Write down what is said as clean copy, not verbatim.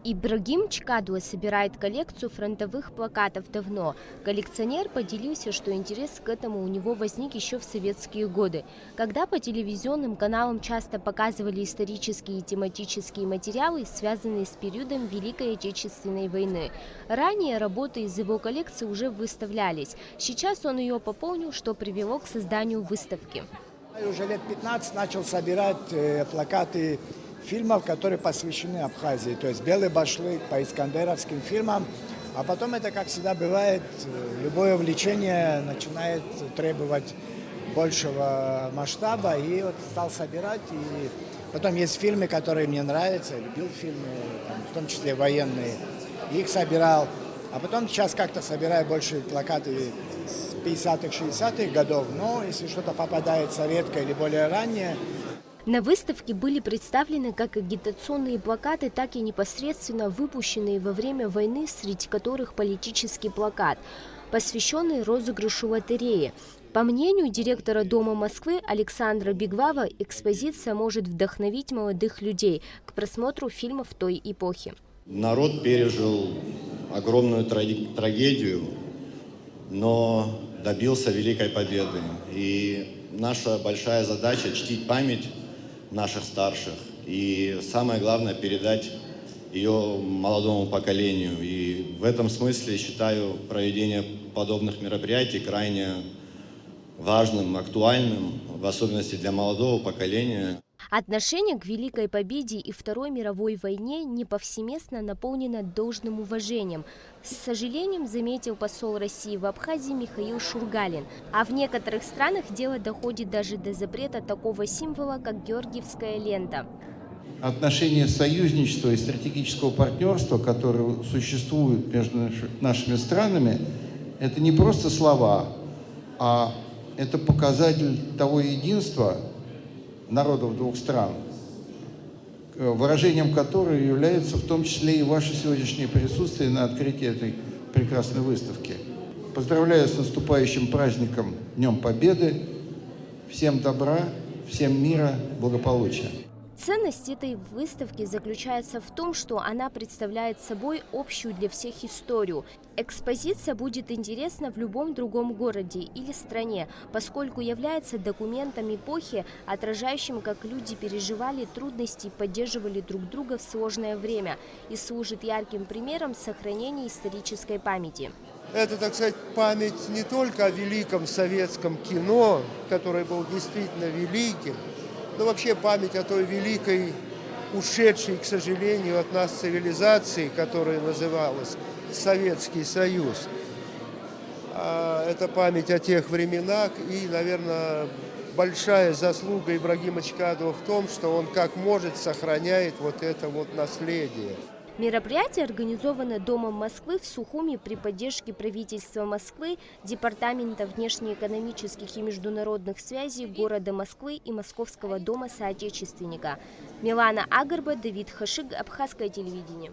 Ибрагим Чкадуа собирает коллекцию фронтовых плакатов давно. Коллекционер поделился, что интерес к этому у него возник еще в советские годы, когда по телевизионным каналам часто показывали исторические и тематические материалы, связанные с периодом Великой Отечественной войны. Ранее работы из его коллекции уже выставлялись. Сейчас он ее пополнил, что привело к созданию выставки. Уже лет 15 начал собирать плакаты фильмов, которые посвящены Абхазии, то есть «Белый башлык» по искандеровским фильмам. А потом это, как всегда бывает, любое увлечение начинает требовать большего масштаба. И вот стал собирать. И потом есть фильмы, которые мне нравятся, я любил фильмы, в том числе военные, их собирал. А потом сейчас как-то собираю больше плакаты с 50-х, 60-х годов, но если что-то попадается редко или более раннее. На выставке были представлены как агитационные плакаты, так и непосредственно выпущенные во время войны, среди которых политический плакат, посвященный розыгрышу лотереи. По мнению директора Дома Москвы Александра Бигвава, экспозиция может вдохновить молодых людей к просмотру фильмов той эпохи. Народ пережил огромную трагедию, но добился великой победы. И наша большая задача – чтить память наших старших. И самое главное – передать ее молодому поколению. И в этом смысле считаю проведение подобных мероприятий крайне важным, актуальным, в особенности для молодого поколения. Отношение к Великой Победе и Второй мировой войне не повсеместно наполнено должным уважением. С сожалением заметил посол России в Абхазии Михаил Шургалин. А в некоторых странах дело доходит даже до запрета такого символа, как георгиевская лента. Отношения союзничества и стратегического партнерства, которые существуют между нашими странами, это не просто слова, а это показатель того единства народов двух стран, выражением которого является в том числе и ваше сегодняшнее присутствие на открытии этой прекрасной выставки. Поздравляю с наступающим праздником, Днем Победы. Всем добра, всем мира, благополучия. Ценность этой выставки заключается в том, что она представляет собой общую для всех историю. Экспозиция будет интересна в любом другом городе или стране, поскольку является документом эпохи, отражающим, как люди переживали трудности и поддерживали друг друга в сложное время, и служит ярким примером сохранения исторической памяти. Это, так сказать, память не только о великом советском кино, которое было действительно великим, но вообще память о той великой, ушедшей, к сожалению, от нас цивилизации, которая называлась Советский Союз. Это память о тех временах и, наверное, большая заслуга Ибрагима Чкадуа в том, что он как может сохраняет вот это вот наследие. Мероприятие организовано Домом Москвы в Сухуми при поддержке правительства Москвы, Департамента внешнеэкономических и международных связей города Москвы и Московского дома соотечественника. Милана Агарба, Давид Хашиг, Абхазское телевидение.